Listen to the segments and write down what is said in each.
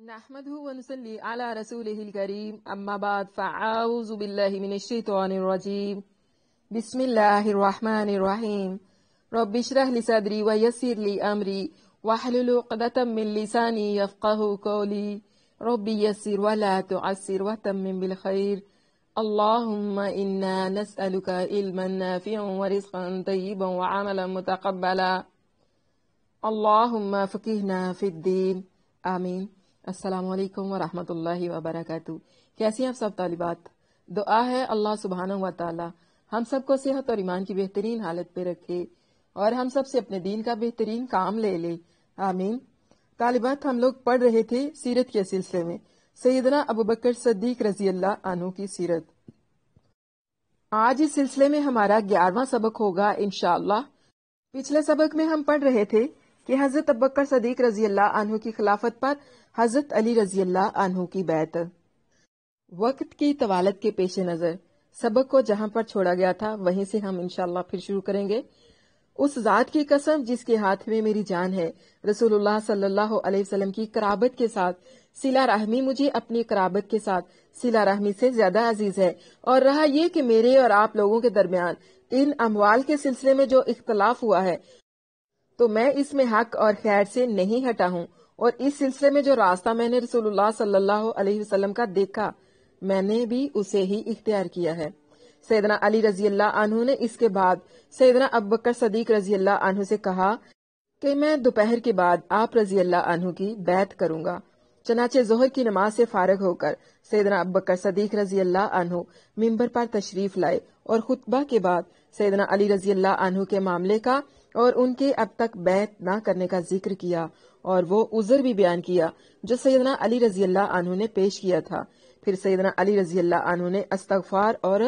نحمده ونصلي على رسوله الكريم أما بعد فأعوذ بالله من الشيطان الرجيم بسم الله الرحمن الرحيم رب اشرح لي صدري ويسر لي أمري واحلل عقدة من لساني يفقهوا قولي رب يسر ولا تعسر وتمم بالخير اللهم إنا نسألك علما نافعا ورزقا طيبا وعملا متقبلا اللهم فقهنا في الدين آمین۔ السلام علیکم ورحمۃ اللہ وبرکاتہ۔ کیسی ہیں آپ سب طالبات؟ دعا ہے اللہ سبحانہ و تعالی ہم سب کو صحت اور ایمان کی بہترین حالت پہ رکھے اور ہم سب سے اپنے دین کا بہترین کام لے لے، آمین۔ طالبات، ہم لوگ پڑھ رہے تھے سیرت کے سلسلے میں سیدنا ابوبکر صدیق رضی اللہ عنہ کی سیرت۔ آج اس سلسلے میں ہمارا 11واں سبق ہوگا انشاءاللہ۔ پچھلے سبق میں ہم پڑھ رہے تھے کہ حضرت ابوبکر صدیق رضی اللہ عنہ کی خلافت پر حضرت علی رضی اللہ عنہ کی بیعت۔ وقت کی طوالت کے پیش نظر سبق کو جہاں پر چھوڑا گیا تھا وہیں سے ہم انشاءاللہ پھر شروع کریں گے۔ اس ذات کی قسم جس کے ہاتھ میں میری جان ہے، رسول اللہ صلی اللہ علیہ وسلم کی قرابت کے ساتھ صلہ رحمی مجھے اپنی قرابت کے ساتھ صلہ رحمی سے زیادہ عزیز ہے، اور رہا یہ کہ میرے اور آپ لوگوں کے درمیان ان اموال کے سلسلے میں جو اختلاف ہوا ہے تو میں اس میں حق اور خیر سے نہیں ہٹا ہوں، اور اس سلسلے میں جو راستہ میں نے رسول اللہ صلی اللہ علیہ وسلم کا دیکھا میں نے بھی اسے ہی اختیار کیا ہے۔ سیدنا علی رضی اللہ عنہ نے اس کے بعد سیدنا ابوبکر صدیق رضی اللہ عنہ سے کہا کہ میں دوپہر کے بعد آپ رضی اللہ عنہ کی بیعت کروں گا۔ چنانچہ ظہر کی نماز سے فارغ ہو کر سیدنا ابوبکر صدیق رضی اللہ عنہ ممبر پر تشریف لائے اور خطبہ کے بعد سیدنا علی رضی اللہ عنہ کے معاملے کا اور ان کے اب تک بیعت نہ کرنے کا ذکر کیا، اور وہ عذر بھی بیان کیا جو سیدنا علی رضی اللہ عنہ نے پیش کیا تھا۔ پھر سیدنا علی رضی اللہ عنہ نے استغفار اور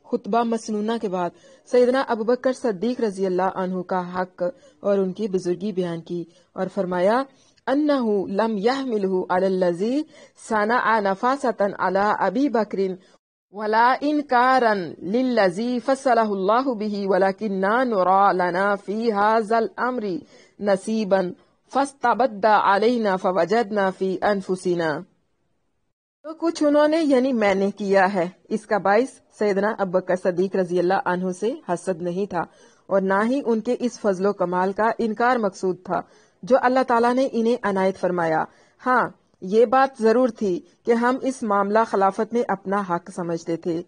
خطبہ مسنونہ کے بعد سیدنا ابوبکر صدیق رضی اللہ عنہ کا حق اور ان کی بزرگی بیان کی اور فرمایا انہ لم یحملہ علی الذی صنع نفاستً علی ابی بکر ولا انکارا للذی فصلہ اللہ بہ ولکننا نرى لنا فی ھذا الامر نصیبا فاستبد علینا فوجدنا فی انفسنا۔ تو کچھ انہوں نے یعنی میں نے کیا ہے، اس کا باعث سیدنا ابوبکر صدیق رضی اللہ عنہ سے حسد نہیں تھا، اور نہ ہی ان کے اس فضل و کمال کا انکار مقصود تھا جو اللہ تعالیٰ نے انہیں عنایت فرمایا۔ ہاں، یہ بات ضرور تھی کہ ہم اس معاملہ خلافت میں اپنا حق سمجھتے تھے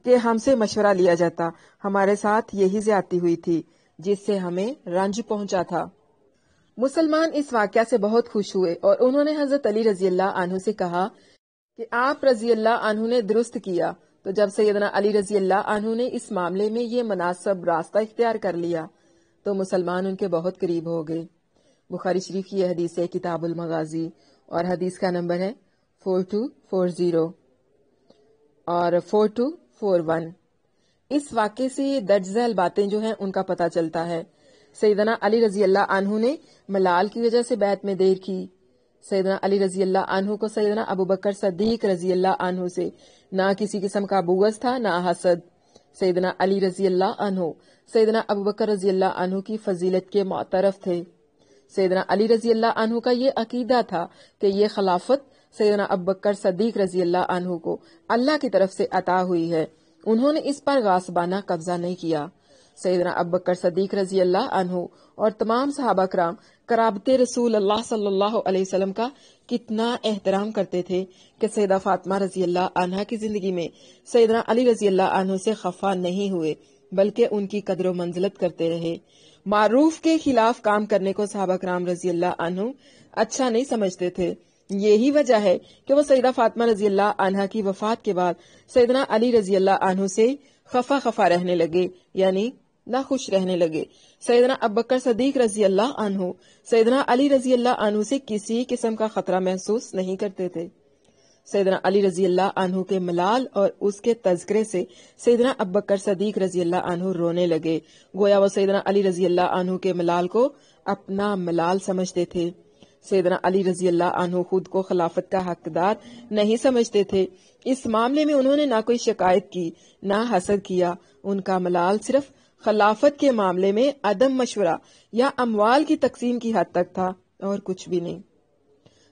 کہ ہم سے مشورہ لیا جاتا، ہمارے ساتھ یہی زیادتی ہوئی تھی جس سے ہمیں رنج پہنچا تھا۔ مسلمان اس واقعہ سے بہت خوش ہوئے اور انہوں نے حضرت علی رضی اللہ عنہ سے کہا کہ آپ رضی اللہ عنہ نے درست کیا۔ تو جب سیدنا علی رضی اللہ عنہ نے اس معاملے میں یہ مناسب راستہ اختیار کر لیا تو مسلمان ان کے بہت قریب ہو گئے۔ بخاری شریف کی یہ حدیث ہے کتاب المغازی، اور حدیث کا نمبر ہے 4240 اور 4241۔ اس واقعے سے یہ درج ذیل باتیں جو ہیں ان کا پتہ چلتا ہے۔ سیدنا علی رضی اللہ عنہ نے ملال کی وجہ سے بیعت میں دیر کی۔ سیدنا علی رضی اللہ عنہ کو سیدنا ابوبکر صدیق رضی اللہ عنہ سے نہ کسی قسم کا بغض تھا نہ حسد۔ سیدنا علی رضی اللہ عنہ سیدنا ابوبکر رضی اللہ عنہ کی فضیلت کے معترف تھے۔ سیدنا علی رضی اللہ عنہ کا یہ عقیدہ تھا کہ یہ خلافت سیدنا ابوبکر صدیق رضی اللہ عنہ کو اللہ کی طرف سے عطا ہوئی ہے، انہوں نے اس پر غاصبانہ قبضہ نہیں کیا۔ سیدنا ابوبکر صدیق رضی اللہ عنہ اور تمام صحابہ کرام قرابت رسول اللہ صلی اللہ علیہ وسلم کا کتنا احترام کرتے تھے کہ سیدہ فاطمہ رضی اللہ عنہ کی زندگی میں سیدنا علی رضی اللہ عنہ سے خفا نہیں ہوئے بلکہ ان کی قدر و منزلت کرتے رہے۔ معروف کے خلاف کام کرنے کو صحابہ کرام رضی اللہ عنہ اچھا نہیں سمجھتے تھے۔ یہی وجہ ہے کہ وہ سیدہ فاطمہ رضی اللہ عنہ کی وفات کے بعد سیدنا علی رضی اللہ عنہ سے خفا رہنے لگے، یعنی ناخوش رہنے لگے۔ سیدنا ابوبکر صدیق رضی اللہ عنہ سیدنا علی رضی اللہ عنہ سے کسی قسم کا خطرہ محسوس نہیں کرتے تھے۔ سیدنا علی رضی اللہ عنہ کے ملال اور اس کے تذکرے سے سیدنا ابوبکر صدیق رضی اللہ عنہ رونے لگے، گویا وہ سیدنا علی رضی اللہ عنہ کے ملال کو اپنا ملال سمجھتے تھے۔ سیدنا علی رضی اللہ عنہ خود کو خلافت کا حقدار نہیں سمجھتے تھے۔ اس معاملے میں انہوں نے نہ کوئی شکایت کی نہ حسد کیا، ان کا ملال صرف خلافت کے معاملے میں عدم مشورہ یا اموال کی تقسیم کی حد تک تھا اور کچھ بھی نہیں۔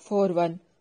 41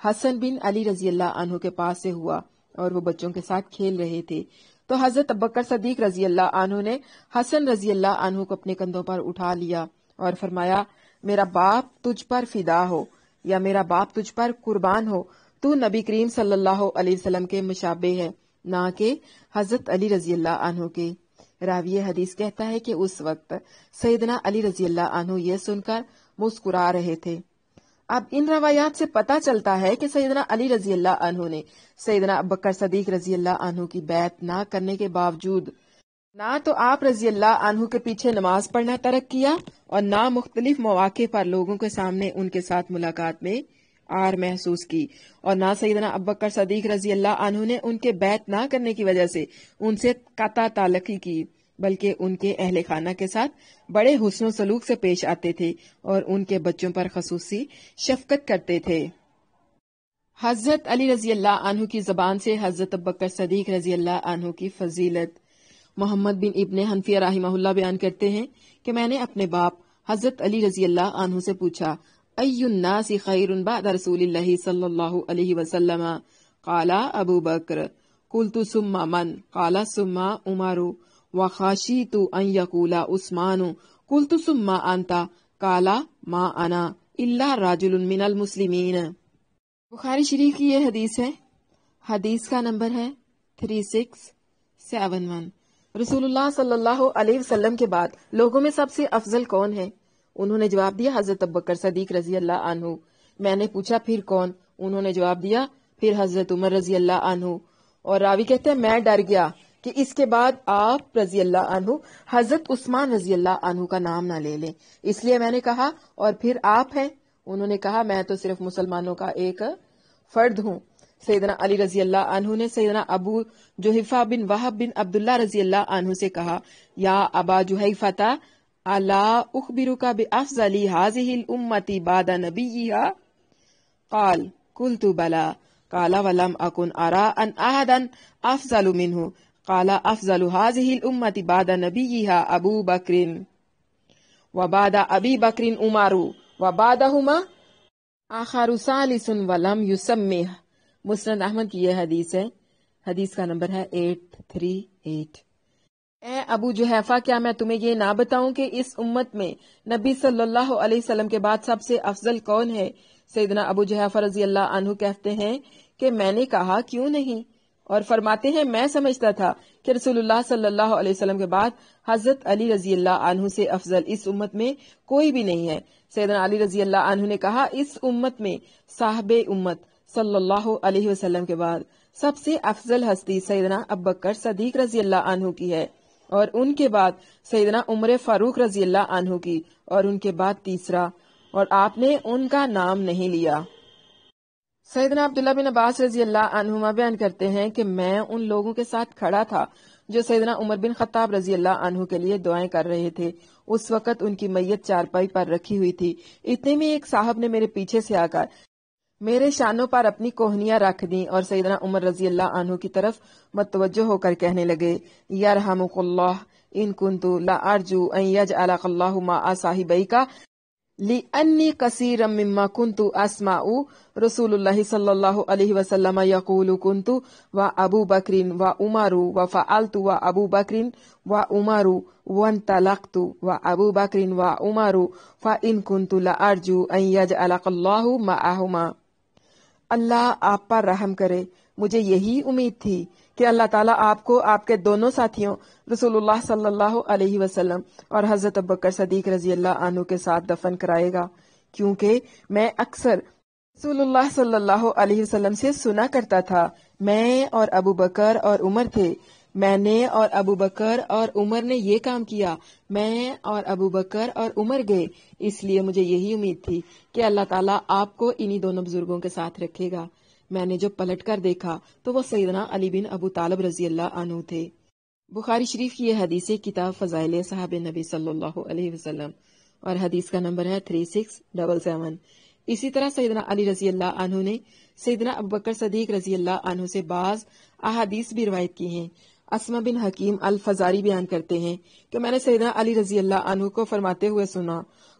حسن بن علی رضی اللہ عنہ کے پاس سے ہوا اور وہ بچوں کے ساتھ کھیل رہے تھے، تو حضرت ابوبکر صدیق رضی اللہ عنہ نے حسن رضی اللہ عنہ کو اپنے کندھوں پر اٹھا لیا اور فرمایا، میرا باپ تجھ پر فدا ہو یا میرا باپ تجھ پر قربان ہو، تو نبی کریم صلی اللہ علیہ وسلم کے مشابہ ہے، نہ کہ حضرت علی رضی اللہ عنہ کے۔ راوی حدیث کہتا ہے کہ اس وقت سیدنا علی رضی اللہ عنہ یہ سن کر مسکرا رہے تھے۔ اب ان روایات سے پتہ چلتا ہے کہ سیدنا علی رضی اللہ عنہ نے سیدنا ابوبکر صدیق رضی اللہ عنہ کی بیعت نہ کرنے کے باوجود نہ تو آپ رضی اللہ عنہ کے پیچھے نماز پڑھنا ترک کیا اور نہ مختلف مواقع پر لوگوں کے سامنے ان کے ساتھ ملاقات میں آر محسوس کی، اور نہ سیدنا ابوبکر صدیق رضی اللہ عنہ نے ان کے بیعت نہ کرنے کی وجہ سے ان سے قطع تعلقی کی، بلکہ ان کے اہل خانہ کے ساتھ بڑے حسن و سلوک سے پیش آتے تھے اور ان کے بچوں پر خصوصی شفقت کرتے تھے۔ حضرت علی رضی اللہ عنہ کی زبان سے حضرت ابوبکر صدیق رضی اللہ عنہ کی فضیلت۔ محمد بن ابن حنفیہ رحمہ اللہ بیان کرتے ہیں کہ میں نے اپنے باپ حضرت علی رضی اللہ عنہ سے پوچھا، ای الناس خیر بعد رسول اللہ صلی اللہ علیہ وسلم؟ قال ابو بکر۔ قلت ثم من؟ قال ثم عمر وخشیت ان یقول عثمان۔ قلت ثم انت؟ قال ما انا الا رجل من المسلمین۔ بخاری شریف کی یہ حدیث ہے، حدیث کا نمبر ہے 3671۔ رسول اللہ صلی اللہ علیہ وسلم کے بعد لوگوں میں سب سے افضل کون ہے؟ انہوں نے جواب دیا، حضرت ابوبکر صدیق رضی اللہ عنہ۔ میں نے پوچھا پھر کون؟ انہوں نے جواب دیا، پھر حضرت عمر رضی اللہ عنہ۔ اور راوی کہتے ہیں میں ڈر گیا کہ اس کے بعد آپ رضی اللہ عنہ حضرت عثمان رضی اللہ عنہ کا نام نہ لے لیں، اس لیے میں نے کہا اور پھر آپ ہیں؟ انہوں نے کہا میں تو صرف مسلمانوں کا ایک فرد ہوں۔ سیدنا علی رضی اللہ عنہ نے سیدنا ابو جحیفہ بن وہب بن عبداللہ رضی اللہ عنہ سے کہا، یا ابا جحیفہ الا اخبرک بافضل هذه الامه بعد نبیها؟ قال قلت بلى۔ قال ولم اكن ارى ان احدا افضل منه۔ قال افضل هذه الامه بعد نبیها ابو بکر وبعد ابی بکر عمر وبعدهما آخر ثالث ولم يسمه۔ مسند احمد کی یہ حدیث ہے، حدیث کا نمبر ہے 838۔ اے ابو جحیفہ، کیا میں تمہیں یہ نہ بتاؤں کہ اس امت میں نبی صلی اللہ علیہ وسلم کے بعد سب سے افضل کون ہے؟ سیدنا ابو جحیفہ رضی اللہ عنہ کہتے ہیں کہ میں نے کہا کیوں نہیں، اور فرماتے ہیں میں سمجھتا تھا کہ رسول اللہ صلی اللہ علیہ وسلم کے بعد حضرت علی رضی اللہ عنہ سے افضل اس امت میں کوئی بھی نہیں ہے۔ سیدنا علی رضی اللہ عنہ نے کہا، اس امت میں صاحب امت صلی اللہ علیہ وسلم کے بعد سب سے افضل ہستی سیدنا ابوبکر صدیق رضی اللہ عنہ کی ہے، اور ان کے بعد سیدنا عمر فاروق رضی اللہ عنہ کی، اور ان کے بعد تیسرا، اور آپ نے ان کا نام نہیں لیا۔ سیدنا عبداللہ بن عباس رضی اللہ عنہما بیان کرتے ہیں کہ میں ان لوگوں کے ساتھ کھڑا تھا جو سیدنا عمر بن خطاب رضی اللہ عنہ کے لیے دعائیں کر رہے تھے۔ اس وقت ان کی میت چارپائی پر رکھی ہوئی تھی، اتنے میں ایک صاحب نے میرے پیچھے سے آ کر میرے شانوں پر اپنی کوہنیاں رکھ دیں اور سیدنا عمر رضی اللہ عنہ کی طرف متوجہ ہو کر کہنے لگے، یرحمک اللہ ان کنت لارجو ان یجعلک اللہ مع صاحبیک لانی کثیرا مما کنت اسمع رسول اللہ صلی اللہ علیہ وسلم یقول کنت و ابو بکر و عمر و فعلت و ابو بکر و عمر وانطلقت و ابو بکر و عمر فان کنت لارجو ان یجعلک اللہ معہما۔ اللہ آپ پر رحم کرے، مجھے یہی امید تھی کہ اللہ تعالیٰ آپ کو آپ کے دونوں ساتھیوں رسول اللہ صلی اللہ علیہ وسلم اور حضرت ابوبکر صدیق رضی اللہ عنہ کے ساتھ دفن کرائے گا، کیونکہ میں اکثر رسول اللہ صلی اللہ علیہ وسلم سے سنا کرتا تھا، میں اور ابو بکر اور عمر تھے، میں نے اور ابو بکر اور عمر نے یہ کام کیا، میں اور ابو بکر اور عمر گئے، اس لیے مجھے یہی امید تھی کہ اللہ تعالیٰ آپ کو انہی دونوں بزرگوں کے ساتھ رکھے گا۔ میں نے جو پلٹ کر دیکھا تو وہ سیدنا علی بن ابو طالب رضی اللہ عنہ تھے۔ بخاری شریف کی یہ حدیث کتاب فضائل صحاب نبی صلی اللہ علیہ وسلم، اور حدیث کا نمبر ہے 3677۔ اسی طرح سیدنا علی رضی اللہ عنہ نے سیدنا ابوبکر صدیق رضی اللہ عنہ سے بعض احادیث بھی روایت کی ہیں۔ اسما بن حکیم الفزاری بیان کرتے ہیں کہ میں نے سیدنا علی رضی اللہ عنہ کو فرماتے ہوئے سنا،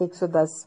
110।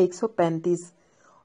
135।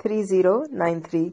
3093।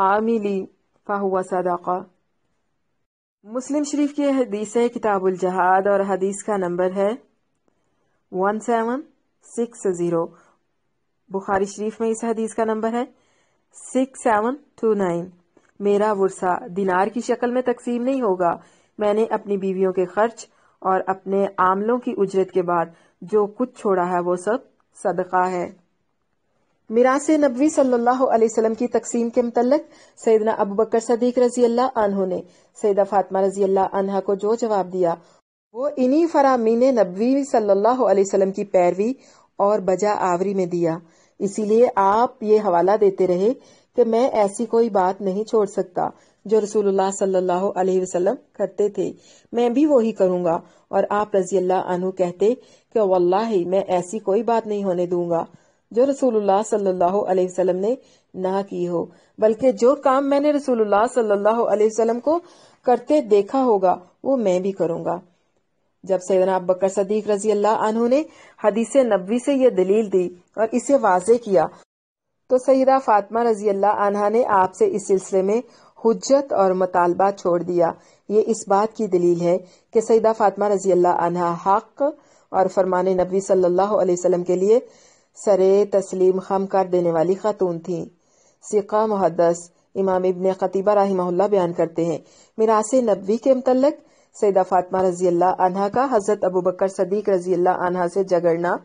عاملی فہو صدقہ۔ مسلم شریف کی حدیث ہے کتاب الجہاد اور حدیث کا نمبر ہے 1760۔ بخاری شریف میں اس حدیث کا نمبر ہے 6729۔ میرا ورثہ دینار کی شکل میں تقسیم نہیں ہوگا، میں نے اپنی بیویوں کے خرچ اور اپنے عاملوں کی اجرت کے بعد جو کچھ چھوڑا ہے وہ سب صدقہ ہے۔ میراث نبوی صلی اللہ علیہ وسلم کی تقسیم کے متعلق سیدنا ابوبکر صدیق رضی اللہ عنہ نے سیدہ فاطمہ رضی اللہ عنہا کو جو جواب دیا وہ انہی فرامین نبوی صلی اللہ علیہ وسلم کی پیروی اور بجا آوری میں دیا۔ اسی لیے آپ یہ حوالہ دیتے رہے کہ میں ایسی کوئی بات نہیں چھوڑ سکتا جو رسول اللہ صلی اللہ علیہ وسلم کرتے تھے، میں بھی وہی کروں گا، اور آپ رضی اللہ عنہ کہتے کہ واللہ میں ایسی کوئی بات نہیں ہونے دوں گا جو رسول اللہ صلی اللہ علیہ وسلم نے نہ کی ہو، بلکہ جو کام میں نے رسول اللہ صلی اللہ علیہ وسلم کو کرتے دیکھا ہوگا وہ میں بھی کروں گا۔ جب سیدنا ابوبکر صدیق رضی اللہ عنہ نے حدیث نبوی سے یہ دلیل دی اور اسے واضح کیا تو سیدہ فاطمہ رضی اللہ عنہا نے آپ سے اس سلسلے میں حجت اور مطالبہ چھوڑ دیا۔ یہ اس بات کی دلیل ہے کہ سیدہ فاطمہ رضی اللہ عنہا حق اور فرمان نبی صلی اللہ علیہ وسلم کے لیے سرے تسلیم خم کر دینے والی خاتون تھیں۔ ثقہ محدث امام ابن قتیبہ رحمہ اللہ بیان کرتے ہیں، میراث نبوی کے متعلق سیدہ فاطمہ رضی اللہ عنہا کا حضرت ابوبکر صدیق رضی اللہ عنہا سے جھگڑنا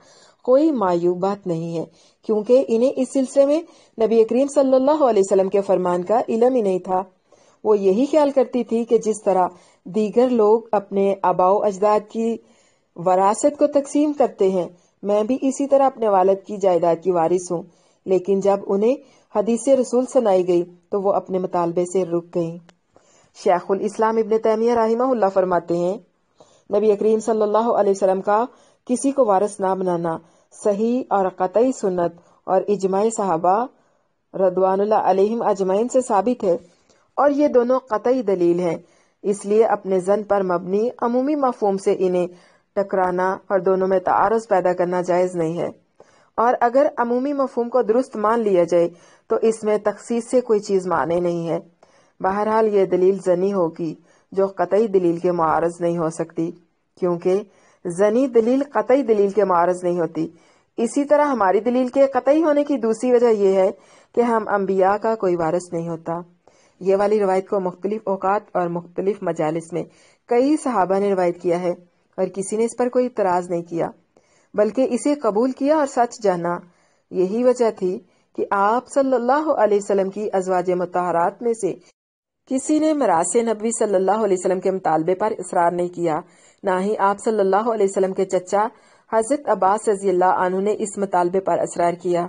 کوئی معیوب بات نہیں ہے، کیونکہ انہیں اس سلسلے میں نبی کریم صلی اللہ علیہ وسلم کے فرمان کا علم ہی نہیں تھا۔ وہ یہی خیال کرتی تھی کہ جس طرح دیگر لوگ اپنے آباء و اجداد کی وراثت کو تقسیم کرتے ہیں، میں بھی اسی طرح اپنے والد کی جائیداد کی وارث ہوں۔ لیکن جب انہیں حدیث رسول سنائی گئی تو وہ اپنے مطالبے سے رک گئیں۔ شیخ الاسلام ابن تیمیہ رحمہ اللہ فرماتے ہیں، نبی کریم صلی اللہ علیہ وسلم کا کسی کو وارث نہ بنانا صحیح اور قطعی سنت اور اجماع صحابہ رضوان اللہ علیہم اجمعین سے ثابت ہے، اور یہ دونوں قطعی دلیل ہیں۔ اس لیے اپنے ظن پر مبنی عمومی مفہوم سے انہیں ٹکرانا اور دونوں میں تعارض پیدا کرنا جائز نہیں ہے، اور اگر عمومی مفہوم کو درست مان لیا جائے تو اس میں تخصیص سے کوئی چیز مانے نہیں ہے۔ بہرحال یہ دلیل ظنی ہوگی جو قطعی دلیل کے معارض نہیں ہو سکتی، کیونکہ ظنی دلیل قطعی دلیل کے معارض نہیں ہوتی۔ اسی طرح ہماری دلیل کے قطعی ہونے کی دوسری وجہ یہ ہے کہ ہم انبیاء کا کوئی وارث نہیں ہوتا۔ یہ والی روایت کو مختلف اوقات اور مختلف مجالس میں کئی صحابہ نے روایت کیا ہے، اور کسی نے اس پر کوئی اعتراض نہیں کیا، بلکہ اسے قبول کیا اور سچ جانا۔ یہی وجہ تھی کہ آپ صلی اللہ علیہ وسلم کی ازواج مطہرات میں سے کسی نے میراث نبوی صلی اللہ علیہ وسلم کے مطالبے پر اصرار نہیں کیا، نہ ہی آپ صلی اللہ علیہ وسلم کے چچا حضرت عباس رضی اللہ عنہ نے اس مطالبے پر اصرار کیا،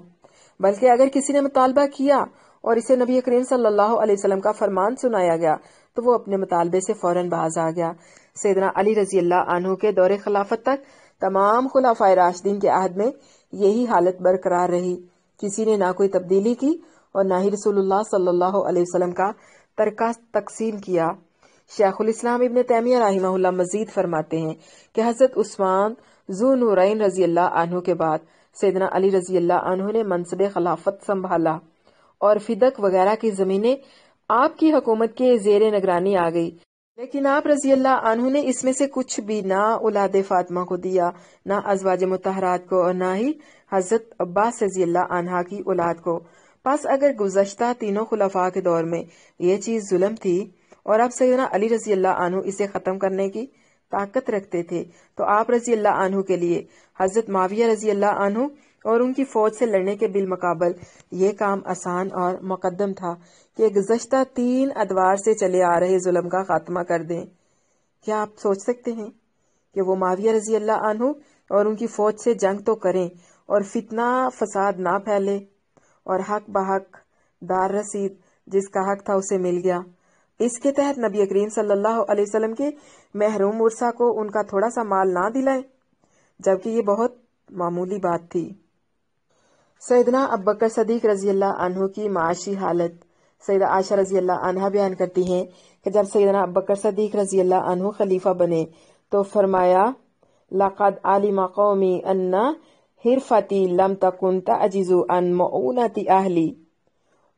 بلکہ اگر کسی نے مطالبہ کیا اور اسے نبی کریم صلی اللہ علیہ وسلم کا فرمان سنایا گیا تو وہ اپنے مطالبے سے فوراً باز آ گیا۔ سیدنا علی رضی اللہ عنہ کے دور خلافت تک تمام خلفائے راشدین کے عہد میں یہی حالت برقرار رہی، کسی نے نہ کوئی تبدیلی کی اور نہ ہی رسول اللہ صلی اللہ علیہ وسلم کا ترکہ تقسیم کیا۔ شیخ الاسلام ابن تیمیہ رحمہ اللہ مزید فرماتے ہیں کہ حضرت عثمان ذو نورین رضی اللہ عنہ کے بعد سیدنا علی رضی اللہ عنہ نے منصب خلافت سنبھالا اور فدق وغیرہ کی زمینیں آپ کی حکومت کے زیر نگرانی آ گئی، لیکن آپ رضی اللہ عنہ نے اس میں سے کچھ بھی نہ اولاد فاطمہ کو دیا، نہ ازواج مطہرات کو، اور نہ ہی حضرت عباس رضی اللہ عنہ کی اولاد کو۔ پس اگر گزشتہ تینوں خلفاء کے دور میں یہ چیز ظلم تھی اور اب سیدنا علی رضی اللہ عنہ اسے ختم کرنے کی طاقت رکھتے تھے، تو آپ رضی اللہ عنہ کے لیے حضرت معاویہ رضی اللہ عنہ اور ان کی فوج سے لڑنے کے بالمقابل یہ کام آسان اور مقدم تھا کہ گزشتہ 3 ادوار سے چلے آ رہے ظلم کا خاتمہ کر دیں۔ کیا آپ سوچ سکتے ہیں کہ وہ معاویہ رضی اللہ عنہ اور ان کی فوج سے جنگ تو کریں اور فتنہ فساد نہ پھیلے، اور حق بحق دار رسید جس کا حق تھا اسے مل گیا۔ اس کے تحت نبی کریم صلی اللہ علیہ وسلم کے محروم ورثہ کو ان کا تھوڑا سا مال نہ دلائے، جبکہ یہ بہت معمولی بات تھی۔ سیدنا ابوبکر صدیق رضی اللہ عنہ کی معاشی حالت سیدہ عائشہ رضی اللہ عنہا بیان کرتی ہیں کہ جب سیدنا ابوبکر صدیق رضی اللہ عنہ خلیفہ بنے تو فرمایا، لقد علم قومی ان حرفتی لم تکن تعجز عن معونت اہلی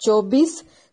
24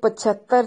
75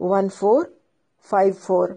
1454।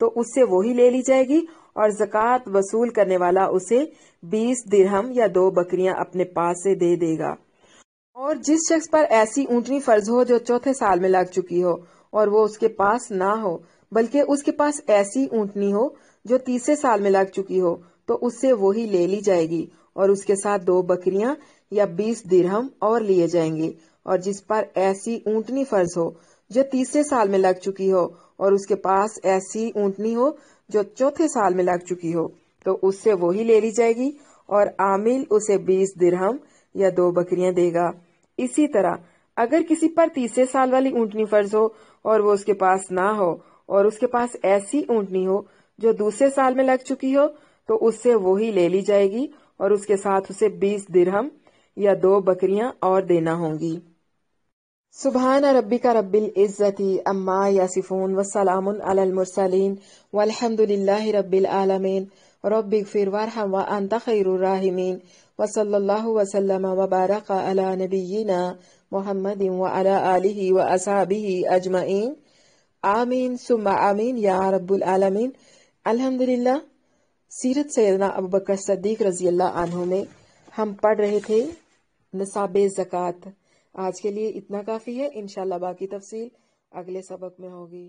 تو اس سے وہی لے لی جائے گی، اور زکوٰۃ وصول کرنے والا اسے 20 درہم یا 2 بکریاں اپنے پاس سے دے دے گا۔ اور جس شخص پر ایسی اونٹنی فرض ہو جو چوتھے سال میں لگ چکی ہو اور وہ اس کے پاس نہ ہو، بلکہ اس کے پاس ایسی اونٹنی ہو جو تیسرے سال میں لگ چکی ہو، تو اس سے وہی لے لی جائے گی اور اس کے ساتھ 2 بکریاں یا 20 درہم اور لیے جائیں گے۔ اور جس پر ایسی اونٹنی فرض ہو جو تیسرے سال میں لگ چکی ہو اور اس کے پاس ایسی اونٹنی ہو جو چوتھے سال میں لگ چکی ہو، تو اس سے وہی لے لی جائے گی اور عامل اسے 20 درہم یا 2 بکریاں دے گا۔ اسی طرح اگر کسی پر تیسرے سال والی اونٹنی فرض ہو اور وہ اس کے پاس نہ ہو اور اس کے پاس ایسی اونٹنی ہو جو دوسرے سال میں لگ چکی ہو، تو اس سے وہی لے لی جائے گی اور اس کے ساتھ اسے 20 درہم یا 2 بکریاں اور دینا ہوں گی۔ سبحان ربک رب العزت عما یصفون وسلام علی المرسلین والحمد للہ رب العالمین۔ رب اغفر وارحم وانت خیر الراحمین، وصلی اللہ وسلم وبارک علی نبینا محمد وعلی آلہ واصحابہ اجمعین، آمین ثم آمین یا رب العالمین۔ الحمدللہ، سیرت سیدنا ابوبکر صدیق رضی اللہ عنہ میں ہم پڑھ رہے تھے نصاب زکوٰۃ۔ آج کے لیے اتنا کافی ہے، انشاءاللہ باقی تفصیل اگلے سبق میں ہوگی۔